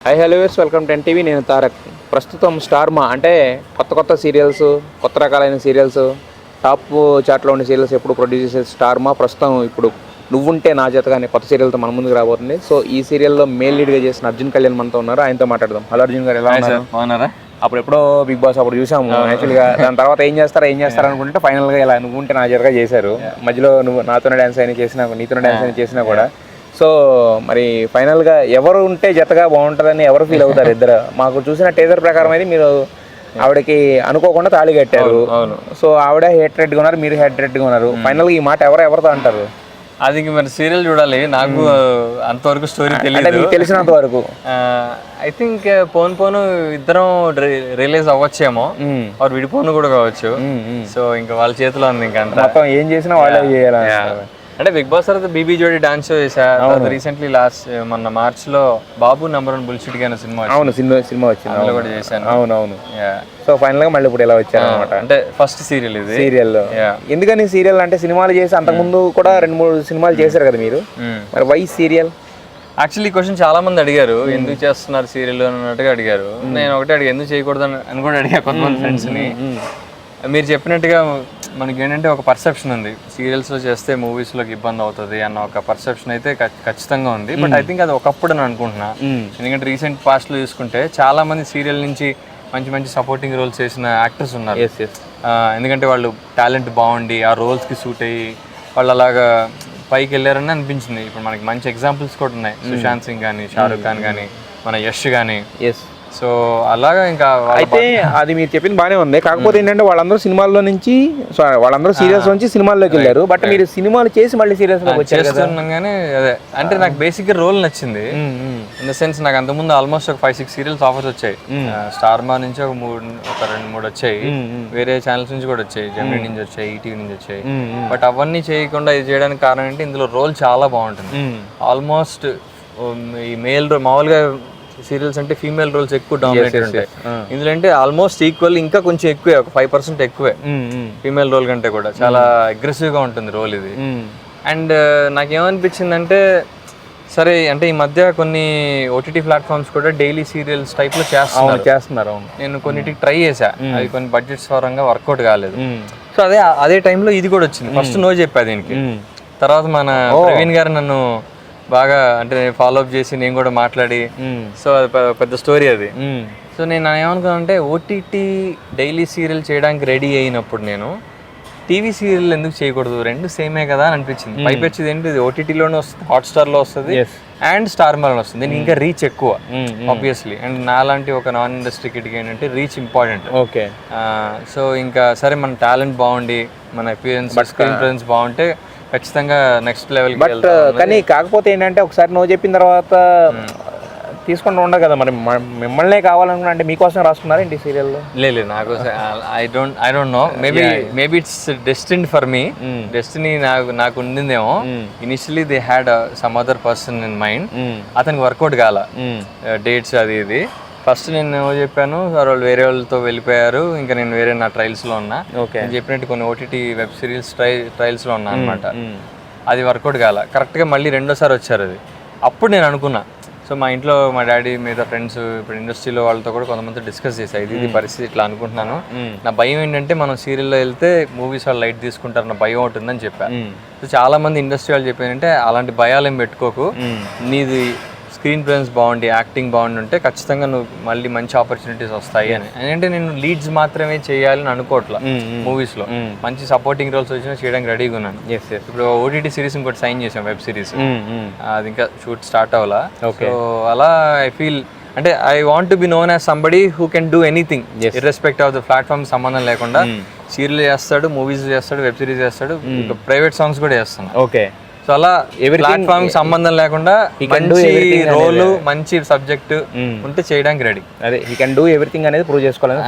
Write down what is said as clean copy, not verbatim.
High hello welcome to NTV. నేను తారక్. ప్రస్తుతం star మా అంటే కొత్త సీరియల్స్, కొత్త రకాలైన సీరియల్స్, టాప్ చాట్లో ఉండే సీరియల్స్ ఎప్పుడు ప్రొడ్యూస్ చేసే స్టార్ మా ప్రస్తుతం ఇప్పుడు నువ్వుంటే నా జతగా అనే కొత్త సీరియల్తో మన ముందుకు రాబోతుంది. సో ఈ సీరియల్లో మెయిన్ లీడ్గా చేసిన అర్జున్ కళ్యాణ్ మనతో ఉన్నారు. ఆయనతో మాట్లాడదాం. హలో అర్జున్ గారు, ఎలా ఉన్నారు? బాగున్నారా? అప్పుడు ఎప్పుడో బిగ్ బాస్ అప్పుడు చూసాము యాక్చువల్గా. దాని తర్వాత ఏం చేస్తారు అనుకుంటే ఫైనల్గా ఇలా నువ్వుంటే నా జతగా చేశారు. మధ్యలో నువ్వు నాతోనే డ్యాన్స్ అయినా చేసినా, నీతోనే డ్యాన్స్ అయినా చేసినా కూడా. సో మరి ఫైనల్గా ఎవరు ఉంటే జతగా బాగుంటుందని ఎవరు ఫీల్ అవుతారు ఇద్దరు? మాకు చూసిన టీజర్ ప్రకారం అయితే మీరు ఆవిడకి అనుకోకుండా తాళి కట్టారు. సో ఆవిడ హేట్రెడ్గా ఉన్నారు, మీరు హేట్రెడ్గా ఉన్నారు. ఫైనల్గా ఈ మాట ఎవరితో అంటారు? అది మరి సీరియల్ చూడాలి. నాకు అంతవరకు స్టోరీ తెలియదు, తెలిసినంత వరకు. ఐ థింక్ పోను ఇద్దరం రిలీజ్ అవ్వచ్చేమో, వారు విడిపోను కూడా కావచ్చు. సో ఇంకా వాళ్ళ చేతిలో ఉంది. ఇంకా మొత్తం ఏం చేసినా వాళ్ళే చేయాలి. అంటే బిగ్ బాస్ తర్వాత బీబీ జోడి డాన్స్ షో చేశా. రీసెంట్లీ మొన్న మార్చ్ లో బాబు నంబర్ 1 బుల్షిట్ గా సినిమా వచ్చింది, అందులో కూడా చేశాను. అవునవును. సో ఫైనల్ గా మళ్ళీ ఇప్పుడు ఎలా వచ్చారు అనమాట. అంటే ఫస్ట్ సీరియల్ ఇది. సీరియల్ ఎందుకని సీరియల్ అంటే సినిమాలు చేసి అంతకుముందు కూడా 2-3 సినిమాలు చేశారు కదా మీరు, మరి వై సీరియల్? యాక్చువల్లీ క్వశ్చన్ చాలా మంది అడిగారు, ఎందుకు చేస్తున్నారు సీరియల్ అన్నట్టుగా అడిగారు. నేను ఒకటే అడిగా, ఎందుకు చేయకూడదు అని కూడా అడిగా కొంతమంది ఫ్రెండ్స్ ని. మీరు చెప్పినట్టుగా మనకి ఏంటంటే ఒక పర్సెప్షన్ ఉంది, సీరియల్స్లో చేస్తే మూవీస్లోకి ఇబ్బంది అవుతుంది అన్న ఒక పర్సెప్షన్ అయితే ఖచ్చితంగా ఉంది. బట్ ఐ థింక్ అది ఒకప్పుడు అని అనుకుంటున్నా. ఎందుకంటే రీసెంట్ పాస్ట్లో చూసుకుంటే చాలా మంది సీరియల్ నుంచి మంచి సపోర్టింగ్ రోల్స్ చేసిన యాక్టర్స్ ఉన్నారు. ఎందుకంటే వాళ్ళు టాలెంట్ బాగుండి ఆ రోల్స్కి సూట్ అయ్యి వాళ్ళు అలాగా పైకి వెళ్ళారని అనిపించింది. ఇప్పుడు మనకి మంచి ఎగ్జాంపుల్స్ కూడా ఉన్నాయి. సుశాంత్ సింగ్ కానీ, షారూక్ ఖాన్ కానీ, మన యష్ కానీ. సో అలాగా ఇంకా అయితే అది మీరు చెప్పింది బాగానే ఉంది. కాకపోతే ఏంటంటే వాళ్ళందరూ సినిమాల్లో నుంచి, వాళ్ళందరూ సీరియల్స్ నుంచి సినిమాల్లోకి వెళ్ళారు. బట్ మీరు సినిమాలు చేసి మళ్ళీ సీరియల్స్ చేస్తున్నాగానే అదే అంటే నాకు బేసిక్ రోల్ నచ్చింది. ఇన్ ద సెన్స్ నాకు అంతకుముందు ఆల్మోస్ట్ ఒక 5-6 సీరియల్స్ ఆఫర్స్ వచ్చాయి. స్టార్ మా నుంచి ఒక 2-3 వచ్చాయి, వేరే ఛానల్స్ నుంచి కూడా వచ్చాయి, జెమినీ నుంచి వచ్చాయి, ఈటీవీ నుంచి వచ్చాయి. బట్ అవన్నీ చేయకుండా ఇది చేయడానికి కారణం ఏంటి, ఇందులో రోల్ చాలా బాగుంటుంది. ఆల్మోస్ట్ ఈ మేల్ మామూలుగా సీరియల్స్ అంటే ఫీమేల్ రోల్స్ ఎక్కువ డామినేటెడ్ ఉంటాయి. ఇందులో అంటే ఆల్మోస్ట్ ఈక్వల్, ఇంకా కొంచెం ఎక్కువే, ఒక 5% ఎక్కువే ఫీమేల్ రోల్ కంటే కూడా. చాలా అగ్రెసివ్ గా ఉంటుంది రోల్ ఇది. అండ్ నాకేమనిపించిందంటే, సరే అంటే ఈ మధ్య కొన్ని ఓటీటీ ప్లాట్ఫామ్స్ కూడా డైలీ సీరియల్స్ టైప్ లో చేస్తున్నారు. నేను కొన్నిటికి ట్రై చేశా, అవి కొన్ని బడ్జెట్స్ పరంగా వర్కౌట్ కాలేదు. సో అదే టైంలో ఇది కూడా వచ్చింది. ఫస్ట్ నో చెప్పా దీనికి. తర్వాత మన ప్రవీణ్ గారు నన్ను బాగా అంటే ఫాలో అప్ చేసి నేను కూడా మాట్లాడి, సో అది పెద్ద స్టోరీ అది. సో నేను ఏమనుకున్నానంటే, ఓటీటీ డైలీ సీరియల్ చేయడానికి రెడీ అయినప్పుడు నేను టీవీ సీరియల్ ఎందుకు చేయకూడదు, రెండు సేమే కదా అని అనిపించింది. పైపెచ్చింది ఏంటి, ఇది ఓటీటీలోనే వస్తుంది, హాట్స్టార్లో వస్తుంది అండ్ స్టార్ మాలో వస్తుంది. దీనికి ఇంకా రీచ్ ఎక్కువ ఆబ్వియస్లీ. అండ్ నాలాంటి ఒక నాన్ ఇండస్ట్రీ కిడ్కి ఏంటంటే రీచ్ ఇంపార్టెంట్. ఓకే. సో ఇంకా సరే మన టాలెంట్ బాగుండి, మన అపియరెన్స్, స్క్రీన్ ప్రెజెన్స్ బాగుంటే ఖచ్చితంగా నెక్స్ట్ లెవెల్. బట్ కానీ కాకపోతే ఏంటంటే, ఒకసారి నువ్వు చెప్పిన తర్వాత తీసుకుంటూ ఉండవు కదా, మరి మిమ్మల్నే కావాలనుకున్నా అంటే మీకోసం రాసుకున్నారా ఏంటి సీరియల్లో? లేదు, నాకు I don't know, maybe it's destined for me. Destiny నాకు ఉండిందేమో. Initially they had some other person in mind. అతనికి వర్కౌట్ కాల, డేట్స్ అది ఇది. ఫస్ట్ నేను చెప్పాను, వాళ్ళు వేరే వాళ్ళతో వెళ్ళిపోయారు. ఇంకా నేను వేరే నా ట్రయల్స్లో ఉన్నా. నేను చెప్పినట్టు కొన్ని ఓటీటీ వెబ్ సిరీస్ ట్రయల్స్లో ఉన్నా అనమాట. అది వర్కౌట్ కాల. కరెక్ట్గా మళ్ళీ రెండోసారి వచ్చారు అది. అప్పుడు నేను అనుకున్నా, సో మా ఇంట్లో మా డాడీ మీద ఫ్రెండ్స్, ఇప్పుడు ఇండస్ట్రీలో వాళ్ళతో కూడా కొంతమంది డిస్కస్ చేశాను, ఇది పరిస్థితి ఇట్లా అనుకుంటున్నాను. నా భయం ఏంటంటే, మనం సీరియల్లో వెళ్తే మూవీస్ వాళ్ళు లైట్ తీసుకుంటారు, నా భయం ఉంటుందని చెప్పాను. సో చాలా మంది ఇండస్ట్రీ వాళ్ళు చెప్పారంటే, అలాంటి భయాలు ఏం పెట్టుకోకు, నీది స్క్రీన్ ప్రెజెన్స్ బాగుండి, యాక్టింగ్ బాగుండి ఉంటే ఖచ్చితంగా నువ్వు మళ్ళీ మంచి ఆపర్చునిటీస్ వస్తాయి అని. అంటే నేను లీడ్స్ మాత్రమే చేయాలని అనుకోవట్లా. మూవీస్ లో మంచి సపోర్టింగ్ రోల్స్ వచ్చినా చేయడానికి రెడీగా ఉన్నాను. ఇప్పుడు ఓటీటీ సిరీస్ ఇంకోటి సైన్ చేసాం, వెబ్ సిరీస్. అది ఇంకా షూట్ స్టార్ట్ అవ్వాలా. సో అలా ఐ ఫీల్ అంటే I want to be known as somebody who can do anything irrespective of the platform. సంబంధం లేకుండా సీరియల్ చేస్తాడు, మూవీస్ చేస్తాడు, వెబ్ సిరీస్ చేస్తాడు, ప్రైవేట్ సాంగ్స్ కూడా చేస్తున్నాడు. ఓకే. సో అలా ప్లాట్ఫామ్ సంబంధం లేకుండా మంచి రోల్, మంచి సబ్జెక్ట్ ఉంటే చేయడానికి రెడీ. అదే హీ కెన్ డూ ఎవ్రీథింగ్ అనేది ప్రూవ్ చేసుకోవాలని.